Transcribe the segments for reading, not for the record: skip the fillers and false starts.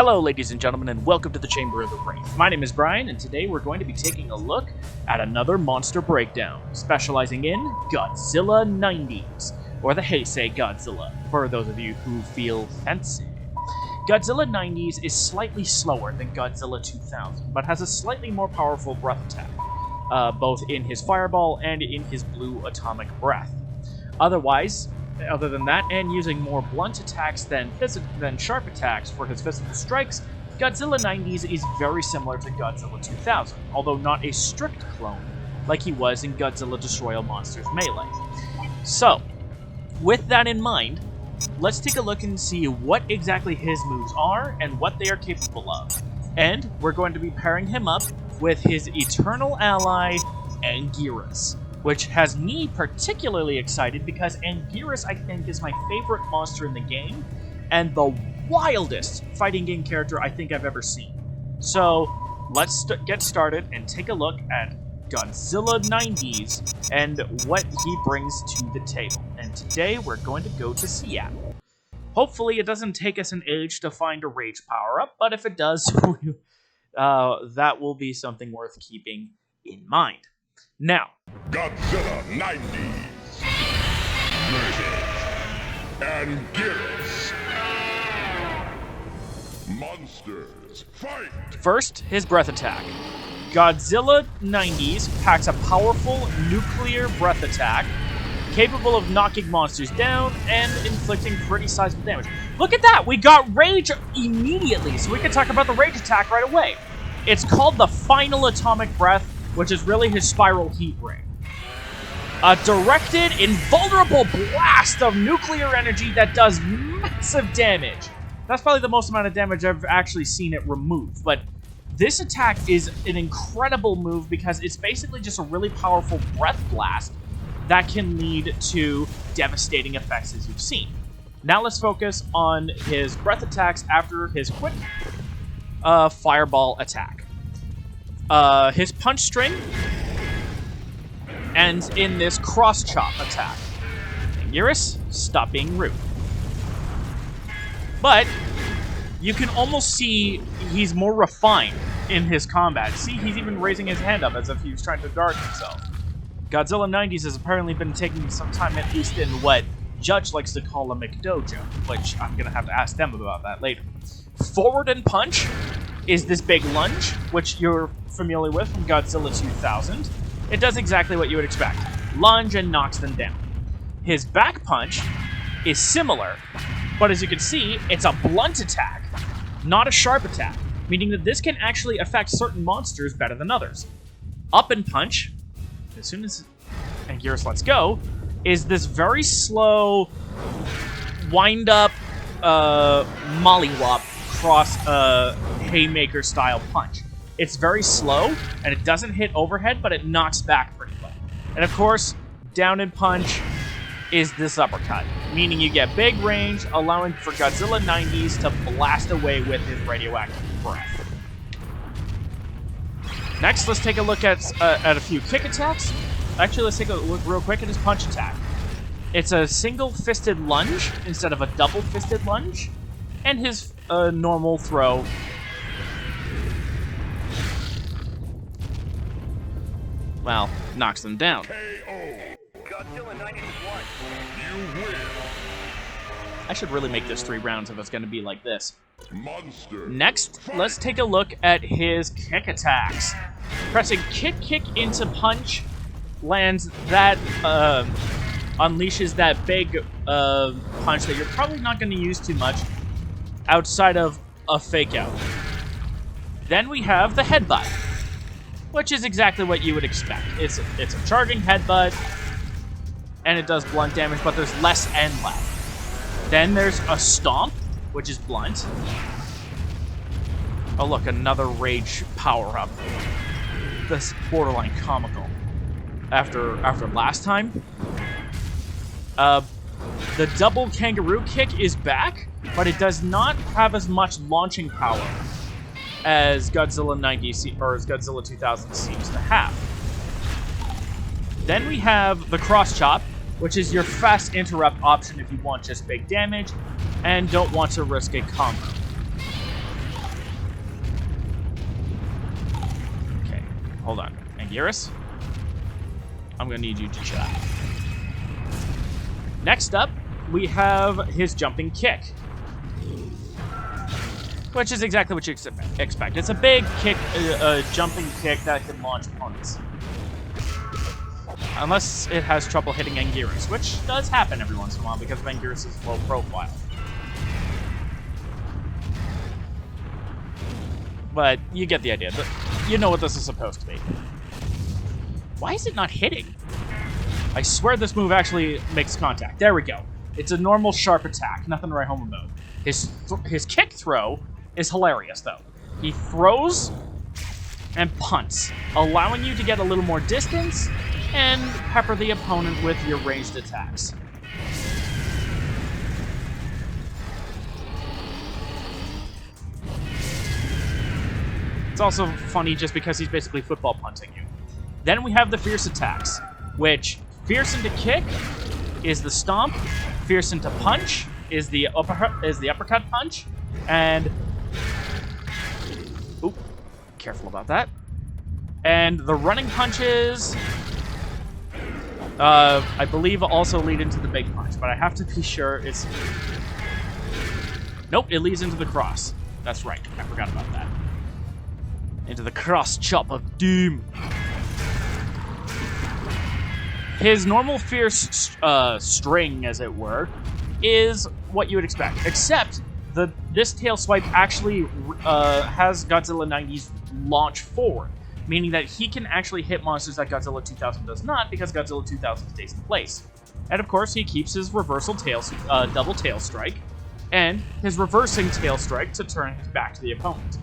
Hello ladies and gentlemen, and welcome to the Chamber of the Wraith. My name is Brian, and today we're going to be taking a look at another monster breakdown, specializing in Godzilla 90s, or the Heisei Godzilla, for those of you who feel fancy. Godzilla 90s is slightly slower than Godzilla 2000, but has a slightly more powerful breath attack, both in his fireball and in his blue atomic breath. Other than that, and using more blunt attacks than sharp attacks for his physical strikes, Godzilla 90s is very similar to Godzilla 2000, although not a strict clone like he was in Godzilla Destroy All Monsters Melee. So, with that in mind, let's take a look and see what exactly his moves are and what they are capable of. And we're going to be pairing him up with his eternal ally, Anguirus, which has me particularly excited because Anguirus, I think, is my favorite monster in the game, and the wildest fighting game character I think I've ever seen. So, let's get started and take a look at Godzilla 90s and what he brings to the table. And today, we're going to go to Seattle. Hopefully, it doesn't take us an age to find a rage power-up, but if it does, that will be something worth keeping in mind. Now, Godzilla 90s versus Anguirus. Monsters, fight! First, his breath attack. Godzilla 90s packs a powerful nuclear breath attack, capable of knocking monsters down and inflicting pretty sizable damage. Look at that! We got rage immediately, so we can talk about the rage attack right away. It's called the Final Atomic Breath, which is really his spiral heat ray. A directed, invulnerable blast of nuclear energy that does massive damage. That's probably the most amount of damage I've actually seen it remove, but this attack is an incredible move because it's basically just a really powerful breath blast that can lead to devastating effects, as you've seen. Now let's focus on his breath attacks after his quick fireball attack. His punch string ends in this cross-chop attack. Anguirus, stop being rude. But you can almost see he's more refined in his combat. See, he's even raising his hand up as if he was trying to guard himself. Godzilla 90s has apparently been taking some time, at least in what Judge likes to call a McDojo, which I'm going to have to ask them about that later. Forward and punch is this big lunge, which you're familiar with from Godzilla 2000. It does exactly what you would expect. Lunge and knocks them down. His back punch is similar, but as you can see, it's a blunt attack, not a sharp attack, meaning that this can actually affect certain monsters better than others. Up and punch, as soon as Anguirus lets go, is this very slow wind-up mollywop cross haymaker style punch. It's very slow, and it doesn't hit overhead, but it knocks back pretty well. And of course, down and punch is this uppercut, meaning you get big range, allowing for Godzilla 90s to blast away with his radioactive breath. Next, let's take a look at a few kick attacks. Actually, let's take a look real quick at his punch attack. It's a single-fisted lunge instead of a double-fisted lunge, and his normal throw. Well, knocks them down. Godzilla 90s won. You win. I should really make this 3 rounds if it's going to be like this. Monster. Next, let's take a look at his kick attacks. Pressing kick into punch lands that, unleashes that big punch that you're probably not going to use too much outside of a fake out. Then we have the Headbutt, which is exactly what you would expect. It's a charging headbutt, and it does blunt damage, but there's less end left. Then there's a Stomp, which is blunt. Oh look, another rage power-up. This borderline comical. After last time. The double kangaroo kick is back, but it does not have as much launching power as Godzilla 90 or as Godzilla 2000 seems to have. Then we have the cross chop, which is your fast interrupt option if you want just big damage and don't want to risk a combo. hold on. Anguirus, I'm going to need you to chill out. Next up, we have his jumping kick, which is exactly what you expect. It's a big kick, jumping kick that can launch opponents. Unless it has trouble hitting Anguirus, which does happen every once in a while because of Anguirus' low profile. But you get the idea. You know what this is supposed to be. Why is it not hitting? I swear this move actually makes contact. There we go. It's a normal sharp attack. Nothing to write home about. His kick throw is hilarious, though. He throws and punts, allowing you to get a little more distance and pepper the opponent with your ranged attacks. It's also funny just because he's basically football punting you. Then we have the fierce attacks, which fierce into kick is the stomp, fierce into punch is the uppercut punch, and oop, careful about that. And the running punches, I believe, also lead into the big punch, but I have to be sure it's... Nope, it leads into the cross. That's right, I forgot about that. Into the cross chop of doom. His normal fierce string, as it were, is what you would expect, except this tail swipe actually has Godzilla 90's launch forward, meaning that he can actually hit monsters that Godzilla 2000 does not, because Godzilla 2000 stays in place. And of course, he keeps his reversal double tail strike, and his reversing tail strike to turn his back to the opponent.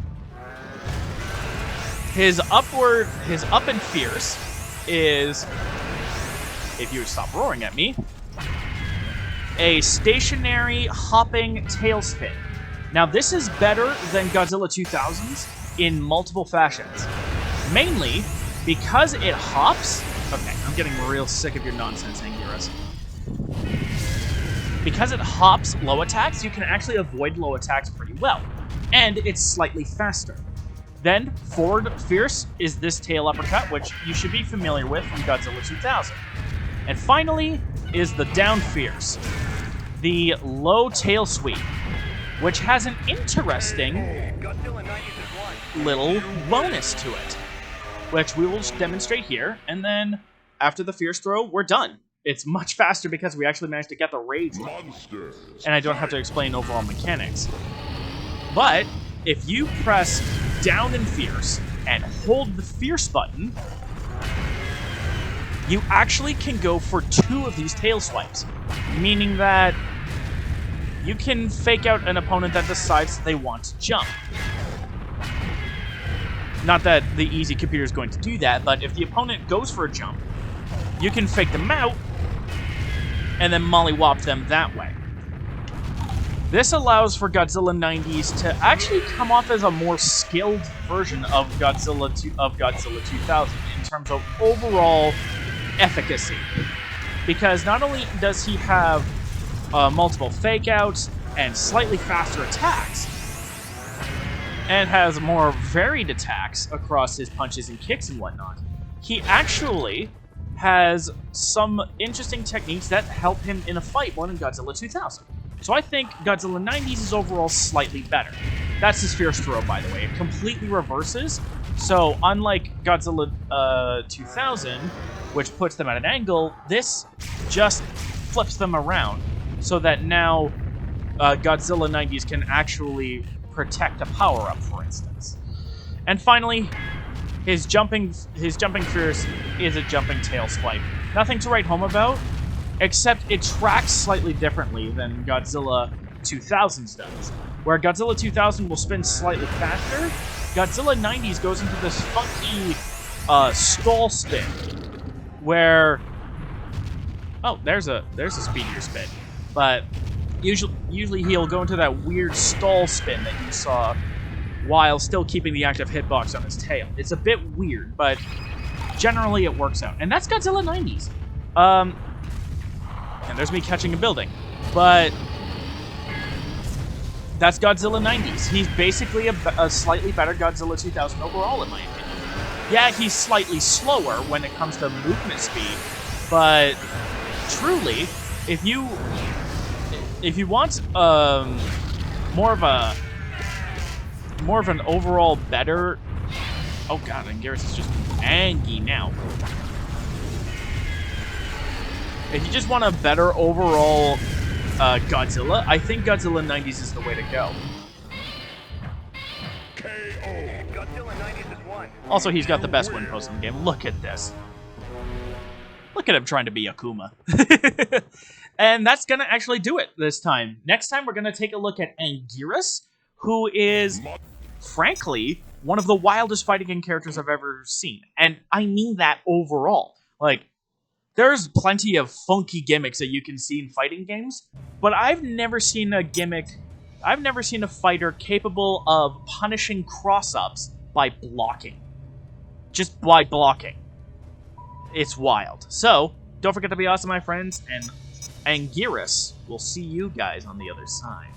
His up and fierce is, if you would stop roaring at me, a stationary hopping tail spin. Now this is better than Godzilla 2000's in multiple fashions. Mainly because it hops. Okay, I'm getting real sick of your nonsense, Anguirus. Because it hops low attacks, you can actually avoid low attacks pretty well. And it's slightly faster. Then, forward fierce is this tail uppercut, which you should be familiar with from Godzilla 2000. And finally is the down fierce, the low tail sweep, which has an interesting little bonus to it, which we will demonstrate here, and then after the fierce throw, we're done. It's much faster because we actually managed to get the rage Monsters. and I don't have to explain overall mechanics. But if you press down in fierce and hold the fierce button, you actually can go for 2 of these tail swipes, meaning that you can fake out an opponent that decides they want to jump. Not that the easy computer is going to do that, but if the opponent goes for a jump, you can fake them out and then mollywop them that way. This allows for Godzilla 90s to actually come off as a more skilled version of Godzilla 2000 in terms of overall efficacy. Because not only does he have multiple fake outs and slightly faster attacks, and has more varied attacks across his punches and kicks and whatnot, he actually has some interesting techniques that help him in a fight more than Godzilla 2000. So I think Godzilla 90s is overall slightly better. That's his fierce throw, by the way. It completely reverses. So unlike Godzilla 2000, which puts them at an angle, this just flips them around so that now Godzilla 90s can actually protect a power-up, for instance. And finally, his jumping fierce is a jumping tail swipe. Nothing to write home about, except it tracks slightly differently than Godzilla 2000's does. Where Godzilla 2000 will spin slightly faster, Godzilla 90s goes into this funky stall spin, where there's a speedier spin, but usually he'll go into that weird stall spin that you saw while still keeping the active hitbox on his tail. It's a bit weird, but generally it works out. And that's Godzilla 90s. And there's me catching a building. But that's Godzilla 90s. He's basically a slightly better Godzilla 2000 overall, in my opinion. Yeah, he's slightly slower when it comes to movement speed, but truly, if you want more of an overall better... Oh god, and Garrus is just angry now. If you just want a better overall Godzilla, I think Godzilla 90s is the way to go. Godzilla 90s is one. Also, he's got the best win post in the game. Look at this. Look at him trying to be Akuma. And that's going to actually do it this time. Next time, we're going to take a look at Anguirus, who is, frankly, one of the wildest fighting game characters I've ever seen. And I mean that overall. Like, there's plenty of funky gimmicks that you can see in fighting games, but I've never seen a fighter capable of punishing cross-ups by blocking. Just by blocking. It's wild. So, don't forget to be awesome, my friends, and Anguirus will see you guys on the other side.